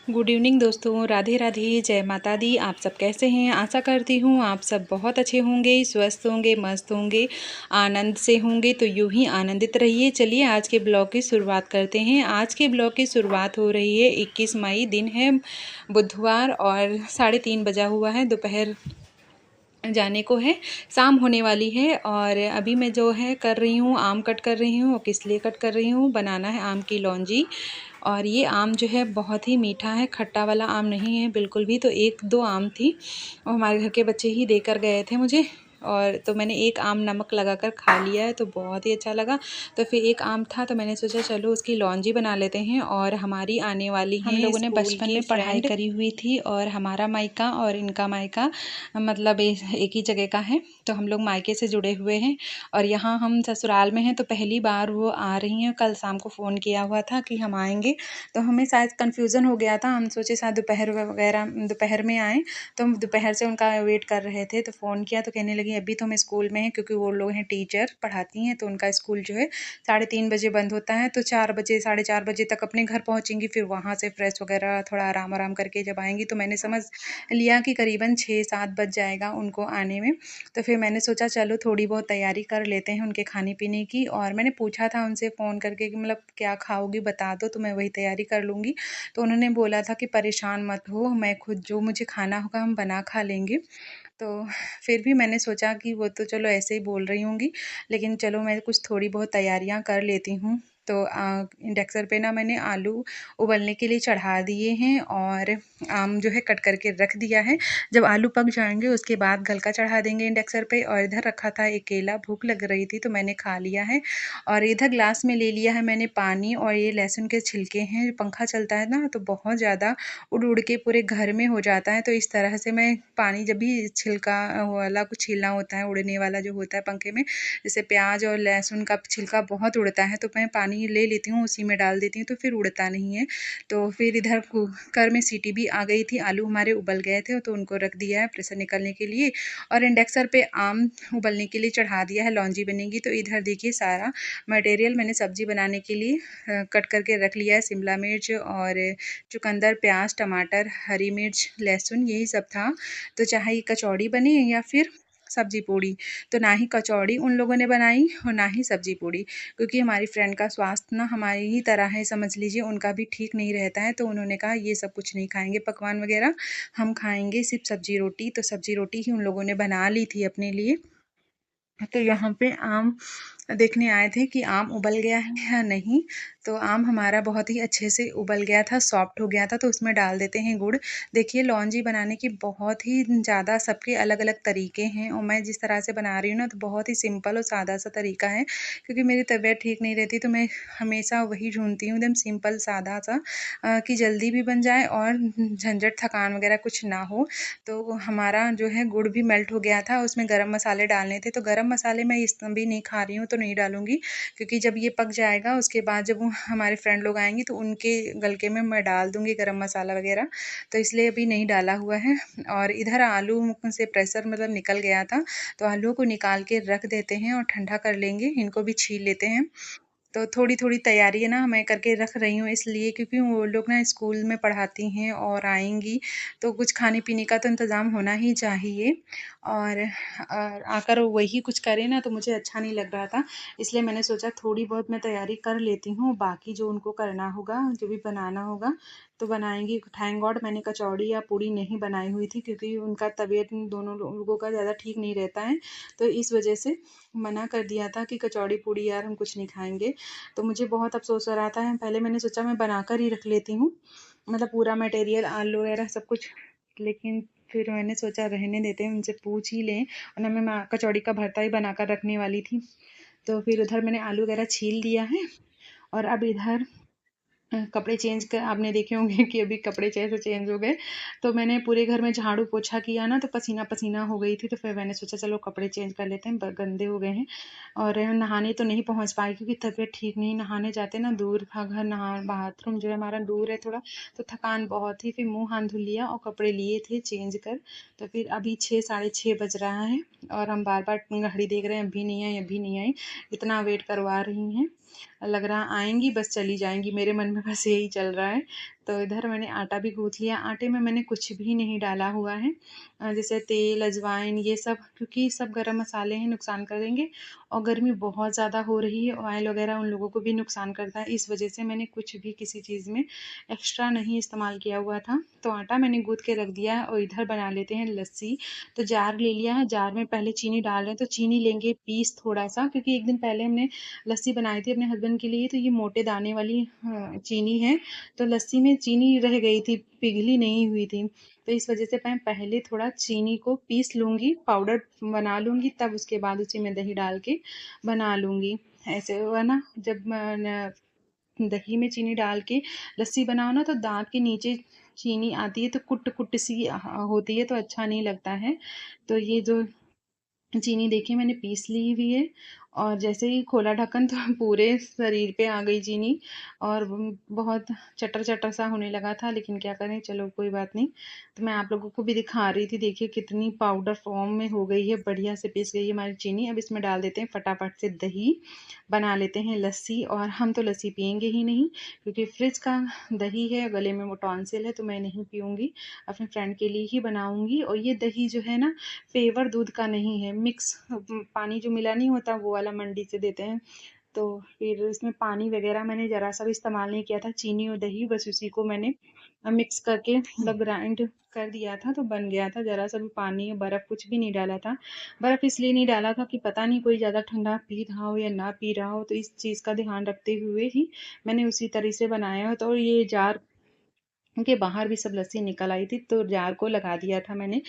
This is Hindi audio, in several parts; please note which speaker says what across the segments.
Speaker 1: गुड इवनिंग दोस्तों, राधे राधे, जय माता दी। आप सब कैसे हैं? आशा करती हूँ आप सब बहुत अच्छे होंगे, स्वस्थ होंगे, मस्त होंगे, आनंद से होंगे। तो यूं ही आनंदित रहिए। चलिए आज के ब्लॉग की शुरुआत करते हैं। आज के ब्लॉग की शुरुआत हो रही है 21 मई, दिन है बुधवार और 3:30 बजा हुआ है। दोपहर जाने को है, शाम होने वाली है। और अभी मैं जो है कर रही हूँ, आम कट कर रही हूँ। और किस लिए कट कर रही हूँ? बनाना है आम की लौंजी। और ये आम जो है बहुत ही मीठा है, खट्टा वाला आम नहीं है बिल्कुल भी। तो 1-2 आम थी और हमारे घर के बच्चे ही देकर गए थे मुझे। और तो मैंने एक आम नमक लगाकर खा लिया है, तो बहुत ही अच्छा लगा। तो फिर एक आम था तो मैंने सोचा चलो उसकी लौंजी बना लेते हैं। और हमारी आने वाली हैं, हम लोगों ने बचपन में पढ़ाई करी हुई थी और हमारा मायका और इनका मायका मतलब एक ही जगह का है। तो हम लोग मायके से जुड़े हुए हैं और यहाँ हम ससुराल में हैं। तो पहली बार वो आ रही हैं। कल शाम को फ़ोन किया हुआ था कि हम आएँगे, तो हमें शायद कन्फ्यूज़न हो गया था। हम सोचे शायद दोपहर में आएँ, तो हम दोपहर से उनका वेट कर रहे थे। तो फ़ोन किया तो कहने लगी अभी तो हम स्कूल में हैं, क्योंकि वो लोग हैं टीचर, पढ़ाती हैं। तो उनका स्कूल जो है 3:30 बजे बंद होता है। तो 4 बजे, साढ़े 4 बजे तक अपने घर पहुँचेंगी। फिर वहाँ से फ्रेश वगैरह थोड़ा आराम करके जब आएँगी, तो मैंने समझ लिया कि करीबन 6-7 बज जाएगा उनको आने में। तो फिर मैंने सोचा चलो थोड़ी बहुत तैयारी कर लेते हैं उनके खाने-पीने की। और मैंने पूछा था उनसे फ़ोन करके कि मतलब क्या खाओगी बता दो, तो मैं वही तैयारी कर लूँगी। तो उन्होंने बोला था कि परेशान मत हो, मैं खुद जो मुझे खाना होगा हम बना खा लेंगे। तो फिर भी मैंने सोचा कि वो तो चलो ऐसे ही बोल रही होंगी, लेकिन चलो मैं कुछ थोड़ी बहुत तैयारियाँ कर लेती हूँ। तो इंडक्शन पे ना मैंने आलू उबलने के लिए चढ़ा दिए हैं और आम जो है कट करके रख दिया है। जब आलू पक जाएँगे उसके बाद गलका चढ़ा देंगे इंडक्शन पे। और इधर रखा था एक केला, भूख लग रही थी तो मैंने खा लिया है। और इधर ग्लास में ले लिया है मैंने पानी। और ये लहसुन के छिलके हैं, पंखा चलता है ना तो बहुत ज़्यादा उड़ के पूरे घर में हो जाता है। तो इस तरह से मैं पानी जब भी छिलका वाला कुछ छीलना होता है, उड़ने वाला जो होता है पंखे में, जैसे प्याज और लहसुन का छिलका बहुत उड़ता है, तो मैं पानी ले लेती हूँ, उसी में डाल देती हूँ, तो फिर उड़ता नहीं है। तो फिर इधर कुकर में सीटी भी आ गई थी, आलू हमारे उबल गए थे तो उनको रख दिया है प्रेशर निकलने के लिए। और इंडक्शन पे आम उबलने के लिए चढ़ा दिया है, लौंजी बनेगी। तो इधर देखिए सारा मटेरियल मैंने सब्जी बनाने के लिए कट करके रख लिया है। शिमला मिर्च और चुकंदर, प्याज, टमाटर, हरी मिर्च, लहसुन, यही सब था। तो चाहे ये कचौड़ी बने या फिर सब्जी पूड़ी, तो ना ही कचौड़ी उन लोगों ने बनाई और ना ही सब्जी पूड़ी, क्योंकि हमारी फ्रेंड का स्वास्थ्य ना हमारी ही तरह है, समझ लीजिए उनका भी ठीक नहीं रहता है। तो उन्होंने कहा ये सब कुछ नहीं खाएंगे पकवान वगैरह, हम खाएंगे सिर्फ सब्जी रोटी। तो सब्जी रोटी ही उन लोगों ने बना ली थी अपने लिए। तो यहाँ पे आम देखने आए थे कि आम उबल गया है या नहीं। तो आम हमारा बहुत ही अच्छे से उबल गया था, सॉफ्ट हो गया था। तो उसमें डाल देते हैं गुड़। देखिए लौंजी बनाने की बहुत ही ज़्यादा सबके अलग-अलग तरीके हैं और मैं जिस तरह से बना रही हूँ ना तो बहुत ही सिंपल और सादा सा तरीका है, क्योंकि मेरी तबीयत ठीक नहीं रहती। तो मैं हमेशा वही ढूँढती हूँ एकदम सिंपल सादा सा, कि जल्दी भी बन जाए और झंझट थकान वगैरह कुछ ना हो। तो हमारा जो है गुड़ भी मेल्ट हो गया था, उसमें गरम मसाले डालने थे। तो गरम मसाले मैं इस भी नहीं खा रही हूँ तो नहीं डालूँगी, क्योंकि जब ये पक जाएगा उसके बाद जब वो हमारे फ्रेंड लोग आएँगे तो उनके गलके में मैं डाल दूँगी गरम मसाला वगैरह, तो इसलिए अभी नहीं डाला हुआ है। और इधर आलू से प्रेशर मतलब निकल गया था, तो आलू को निकाल के रख देते हैं और ठंडा कर लेंगे, इनको भी छील लेते हैं। तो थोड़ी-थोड़ी तैयारी है ना मैं करके रख रही हूँ, इसलिए क्योंकि वो लोग ना स्कूल में पढ़ाती हैं और आएँगी, तो कुछ खाने-पीने का तो इंतज़ाम होना ही चाहिए। और आकर वही कुछ करें ना तो मुझे अच्छा नहीं लग रहा था, इसलिए मैंने सोचा थोड़ी बहुत मैं तैयारी कर लेती हूँ, बाकी जो उनको करना होगा, जो भी बनाना होगा तो बनाएँगी। थैंक गॉड मैंने कचौड़ी या पूड़ी नहीं बनाई हुई थी, क्योंकि उनका तबीयत दोनों लोगों का ज़्यादा ठीक नहीं रहता है, तो इस वजह से मना कर दिया था कि कचौड़ी पूड़ी यार हम कुछ नहीं खाएँगे। तो मुझे बहुत अफ़सोस हो रहा था। पहले मैंने सोचा मैं बनाकर ही रख लेती हूँ, मतलब पूरा मटेरियल आलू वगैरह सब कुछ, लेकिन फिर मैंने सोचा रहने देते हैं, उनसे पूछ ही लें, वरना मैं कचौड़ी का भरता ही बनाकर रखने वाली थी। तो फिर उधर मैंने आलू वगैरह छील दिया है और अब इधर कपड़े चेंज कर आपने देखे होंगे कि अभी कपड़े कैसे चेंज हो गए। तो मैंने पूरे घर में झाड़ू पोछा किया ना तो पसीना-पसीना हो गई थी, तो फिर मैंने सोचा चलो कपड़े चेंज कर लेते हैं, गंदे हो गए हैं। और नहाने तो नहीं पहुँच पाई क्योंकि तबीयत ठीक नहीं, नहाने जाते ना दूर था घर, बाथरूम जो है हमारा दूर है थोड़ा, तो थकान बहुत थी। फिर मुँह हाथ धुल लिया और कपड़े लिए थे चेंज कर। तो फिर अभी 6 साढ़े 6 बज रहा है और हम बार-बार घड़ी देख रहे हैं, अभी नहीं आई, अभी नहीं आई। इतना वेट करवा रही हैं, लग रहा आएँगी बस चली जाएँगी, मेरे मन में बस यही चल रहा है। तो इधर मैंने आटा भी गूँथ लिया। आटे में मैंने कुछ भी नहीं डाला हुआ है। जैसे तेल, अजवाइन ये सब, क्योंकि सब गरम मसाले हैं, नुकसान करेंगे और गर्मी बहुत ज़्यादा हो रही है, ऑयल वगैरह उन लोगों को भी नुकसान करता है। इस वजह से मैंने कुछ भी किसी चीज़ में एक्स्ट्रा नहीं इस्तेमाल किया हुआ था। तो आटा मैंने गूँथ के रख दिया है और इधर बना लेते हैं लस्सी। तो जार ले लिया है, जार में पहले चीनी डाल रहे हैं, तो चीनी लेंगे पीस थोड़ा-सा, क्योंकि एक दिन पहले हमने लस्सी बनाई थी अपने हस्बैंड के लिए, तो ये मोटे दाने वाली चीनी है, तो लस्सी में चीनी रह गई थी, पिघली नहीं हुई थी। तो इस वजह से मैं पहले थोड़ा चीनी को पीस लूँगी, पाउडर बना लूँगी, तब उसके बाद उसी में दही डाल के बना लूँगी। ऐसे वरना जब दही में चीनी डाल के लस्सी बनाओ ना, तो दाँत के नीचे चीनी आती है तो कुट-कुट सी होती है, तो अच्छा नहीं लगता है। तो ये जो चीनी देखिए मैंने पीस ली हुई है और जैसे ही खोला ढक्कन तो पूरे शरीर पे आ गई चीनी और बहुत चटर-चटर सा होने लगा था, लेकिन क्या करें, चलो कोई बात नहीं। तो मैं आप लोगों को भी दिखा रही थी, देखिए कितनी पाउडर फॉर्म में हो गई है, बढ़िया से पिस गई है हमारी चीनी। अब इसमें डाल देते हैं फटाफट से दही, बना लेते हैं लस्सी। और हम तो लस्सी पिएँगे ही नहीं, क्योंकि फ्रिज का दही है, गले में वो टॉन्सिल है, तो मैं नहीं पीऊँगी, अपने फ्रेंड के लिए ही बनाऊँगी। और ये दही जो है ना, पेवर दूध का नहीं है, मिक्स पानी जो मिला नहीं होता वो वाला मंडी से देते हैं। तो फिर इसमें पानी वगैरह मैंने ज़रा सा भी इस्तेमाल नहीं किया था, चीनी और दही बस उसी को मैंने मिक्स करके मतलब ग्राइंड कर दिया था, तो बन गया था। ज़रा सा भी पानी, बर्फ़ कुछ भी नहीं डाला था। बर्फ़ इसलिए नहीं डाला था कि पता नहीं कोई ज़्यादा ठंडा पी रहा हो या ना पी रहा हो, तो इस चीज़ का ध्यान रखते हुए ही मैंने उसी तरह से बनाया हो। तो ये जार के बाहर भी सब लस्सी निकल आई थी, तो जार को लगा दिया था मैंने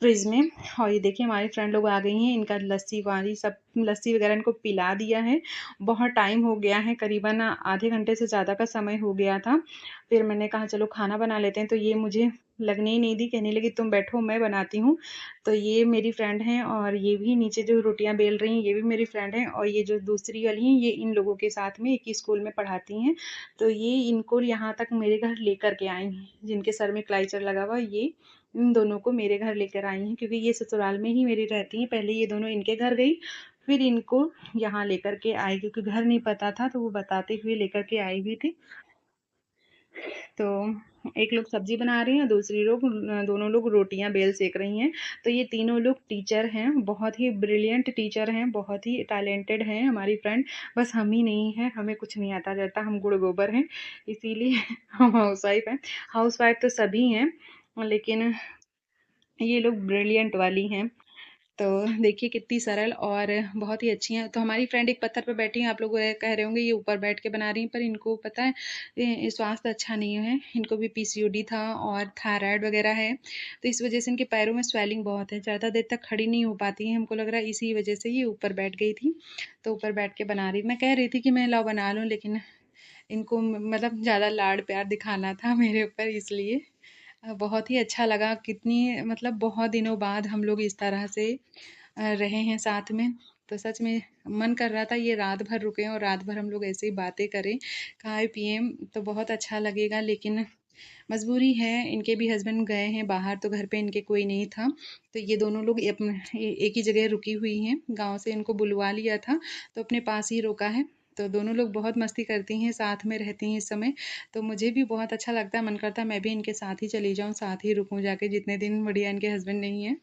Speaker 1: फ्रिज में। और ये देखिए हमारी फ्रेंड लोग आ गई हैं, इनका लस्सी वाली सब लस्सी वगैरह इनको पिला दिया है। बहुत टाइम हो गया है, करीबन आधे घंटे से ज़्यादा का समय हो गया था। फिर मैंने कहा चलो खाना बना लेते हैं, तो ये मुझे लगने ही नहीं दी, कहने लगी तुम बैठो मैं बनाती हूँ। तो ये मेरी फ्रेंड हैं और ये भी नीचे जो रोटियाँ बेल रही हैं ये भी मेरी फ्रेंड हैं, और ये जो दूसरी वाली हैं ये इन लोगों के साथ में एक ही स्कूल में पढ़ाती हैं। तो ये इनको यहाँ तक मेरे घर लेकर के आई हैं, जिनके सर में क्लाइचर लगा हुआ ये इन दोनों को मेरे घर लेकर आई हैं, क्योंकि ये ससुराल में ही मेरी रहती हैं। पहले ये दोनों इनके घर गई, फिर इनको यहाँ लेकर के आई, क्योंकि घर नहीं पता था तो वो बताते हुए लेकर के आई हुई थी। तो एक लोग सब्जी बना रही हैं, दूसरी लोग दोनों लोग रोटियां बेल सेक रही हैं। तो ये तीनों लोग टीचर हैं, बहुत ही ब्रिलियंट टीचर हैं, बहुत ही टैलेंटेड हैं हमारी फ्रेंड। बस हम ही नहीं हैं, हमें कुछ नहीं आता जाता, हम गुड़ गोबर हैं, इसीलिए हम हाउसवाइफ हैं। हाउसवाइफ तो सभी हैं, लेकिन ये लोग ब्रिलियंट वाली हैं। तो देखिए कितनी सरल और बहुत ही अच्छी हैं। तो हमारी फ्रेंड एक पत्थर पे बैठी हैं, आप लोग कह रहे होंगे ये ऊपर बैठ के बना रही हैं, पर इनको पता है स्वास्थ्य अच्छा नहीं है, इनको भी पीसीओडी था और थायराइड वगैरह है, तो इस वजह से इनके पैरों में स्वेलिंग बहुत है, ज़्यादा देर तक खड़ी नहीं हो पाती हैं। हमको लग रहा है इसी वजह से ये ऊपर बैठ गई थी, तो ऊपर बैठ के बना रही। मैं कह रही थी कि मैं लाओ बना लूँ, लेकिन इनको मतलब ज़्यादा लाड प्यार दिखाना था मेरे ऊपर, इसलिए बहुत ही अच्छा लगा। कितनी मतलब बहुत दिनों बाद हम लोग इस तरह से रहे हैं साथ में। तो सच में मन कर रहा था ये रात भर रुकें और रात भर हम लोग ऐसे ही बातें करें, खाएँ-पिएँ, तो बहुत अच्छा लगेगा। लेकिन मजबूरी है, इनके भी हस्बैंड गए हैं बाहर, तो घर पे इनके कोई नहीं था। तो ये दोनों लोग एक ही जगह रुकी हुई हैं, गाँव से इनको बुलवा लिया था, तो अपने पास ही रोका है। तो दोनों लोग बहुत मस्ती करती हैं, साथ में रहती हैं इस समय। तो मुझे भी बहुत अच्छा लगता है, मन करता है मैं भी इनके साथ ही चली जाऊँ, साथ ही रुकूँ जाके जितने दिन बढ़िया इनके हस्बैंड नहीं हैं।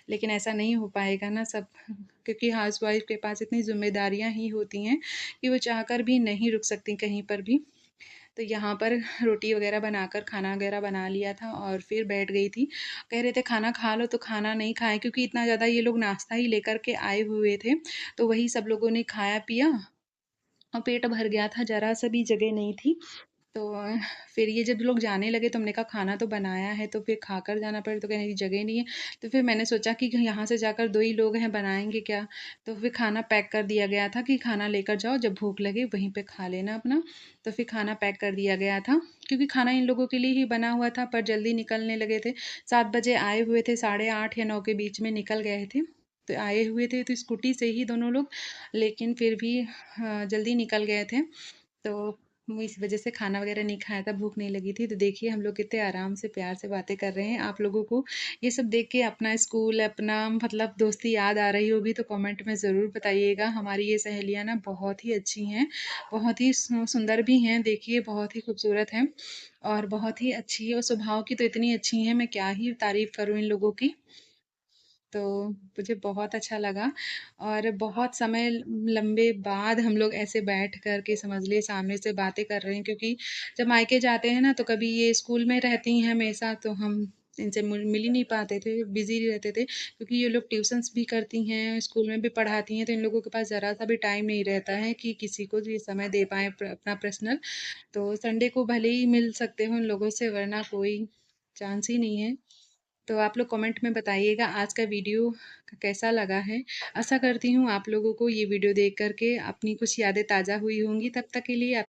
Speaker 1: लेकिन ऐसा नहीं हो पाएगा ना सब, क्योंकि हाउसवाइफ़ के पास इतनी ज़िम्मेदारियाँ ही होती हैं कि वो चाहकर भी नहीं रुक सकती कहीं पर भी। तो यहाँ पर रोटी वगैरह बनाकर खाना वगैरह बना लिया था और फिर बैठ गई थी। कह रहे थे खाना खा लो, तो खाना नहीं खाए, क्योंकि इतना ज़्यादा ये लोग नाश्ता ही लेकर के आए हुए थे। तो वही सब लोगों ने खाया पिया और पेट भर गया था, ज़रा-सा भी जगह नहीं थी। तो फिर ये जब लोग जाने लगे तो हमने कहा खाना तो बनाया है, तो फिर खाकर जाना पड़े, तो कह रही जगह नहीं है। तो फिर मैंने सोचा कि यहाँ से जाकर 2 ही लोग हैं, बनाएँगे क्या? तो फिर खाना पैक कर दिया गया था कि खाना लेकर जाओ, जब भूख लगे वहीं पे खा लेना अपना। तो फिर खाना पैक कर दिया गया था, क्योंकि खाना इन लोगों के लिए ही बना हुआ था, पर जल्दी निकलने लगे थे। 7 बजे आए हुए थे, साढ़े 8 या 9 के बीच में निकल गए थे। तो आए हुए थे तो स्कूटी से ही दोनों लोग, लेकिन फिर भी जल्दी निकल गए थे। तो वो इस वज़ह से खाना वग़ैरह नहीं खाया था, भूख नहीं लगी थी। तो देखिए हम लोग कितने आराम से, प्यार से बातें कर रहे हैं। आप लोगों को ये सब देख के अपना स्कूल, अपना मतलब दोस्ती याद आ रही होगी तो कमेंट में ज़रूर बताइएगा। हमारी ये सहेलियाँ ना बहुत ही अच्छी हैं, बहुत ही सुंदर भी हैं, देखिए बहुत ही खूबसूरत हैं और बहुत ही अच्छी है और स्वभाव की तो इतनी अच्छी हैं, मैं क्या ही तारीफ़ करूँ इन लोगों की। तो मुझे बहुत अच्छा लगा और बहुत समय लंबे बाद हम लोग ऐसे बैठ कर के समझ लिए सामने से बातें कर रहे हैं क्योंकि जब मायके जाते हैं ना तो कभी ये स्कूल में रहती हैं हमेशा तो हम इनसे मिल ही नहीं पाते थे, बिज़ी रहते थे क्योंकि ये लोग ट्यूशन्स भी करती हैं, स्कूल में भी पढ़ाती हैं तो इन लोगों के पास ज़रा-सा भी टाइम नहीं रहता है कि किसी को ये समय दे पाएँ अपना पर्सनल। तो संडे को भले ही मिल सकते हो इन लोगों से वरना कोई चांस ही नहीं है। तो आप लोग कमेंट में बताइएगा आज का वीडियो कैसा लगा है। आशा करती हूँ आप लोगों को ये वीडियो देख कर के अपनी कुछ यादें ताज़ा हुई होंगी। तब तक के लिए आप